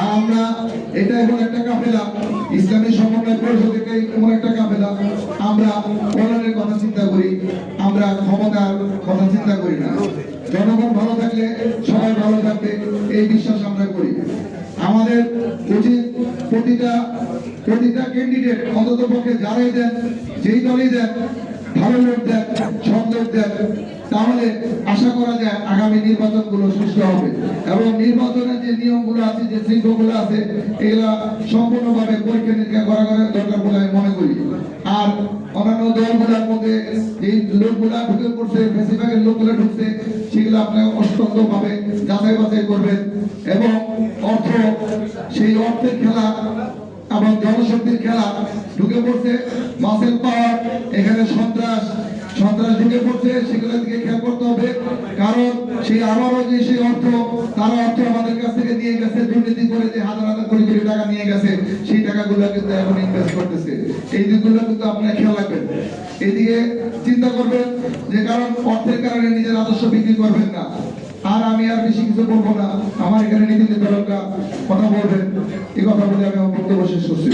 আর আমরা এটা এমন একটা কাফেলা, ইসলামী সমন্বয় পরিষদ থেকে এমন একটা কাফেলা, আমরা কল্যাণের কথা চিন্তা করি, আমরা ক্ষমতার কথা চিন্তা করি না। জনগণ ভালো থাকলে সবাই ভালো থাকবে, এই বিশ্বাস আমরা করি। আমাদের উচিত প্রতিটা ক্যান্ডিডেট অন্তত পক্ষে যারাই দেন, যেই দলই দেন, ভালো লোক দেন, সব লোক দেন, তাহলে আশা করা যায় আগামী নির্বাচনগুলো সুষ্ঠু হবে এবং নির্বাচনের যে নিয়মগুলো আছে, যে শৃঙ্খলাগুলো আছে, এগুলা সম্পূর্ণভাবে পরীক্ষা নিরীক্ষা করা দরকার বলে আমি মনে করি। আর অন্যান্য দলগুলোর মধ্যে এই লোকগুলা ঢুকে পড়ছে, বেশিরভাগের লোকগুলো ঢুকছে, সেগুলো আপনি অত্যন্তভাবে যাচাই বাছাই করবেন এবং সেই অর্থের খেলা এবং জনশক্তির খেলা ঢুকে পড়ছে, মাসেল পাওয়ার, এখানে সন্ত্রাস ঢুকে পড়ছে, সেগুলো দিকে খেয়াল করতে হবে। কারণ সেই আবারও যে সেই অর্থ, তারা অর্থ আমাদের কাছ থেকে নিয়ে গেছে, দুর্নীতি করে যে হাজার হাজার কোটি কোটি টাকা নিয়ে গেছে, সেই টাকাগুলো কিন্তু এখন ইনভেস্ট করতেছে। এই দিকগুলো কিন্তু আপনারা খেয়াল রাখবেন, এইদিকে চিন্তা করবেন যে কারণ অর্থের কারণে নিজের আদর্শ বিক্রি করবেন না। আর আমি আর বেশি কিছু বলবো না, আমার এখানে নীতি নির্ধারকরা কথা বলবেন, এই কথা বলে আমি আমার বক্তব্য শেষ করছি।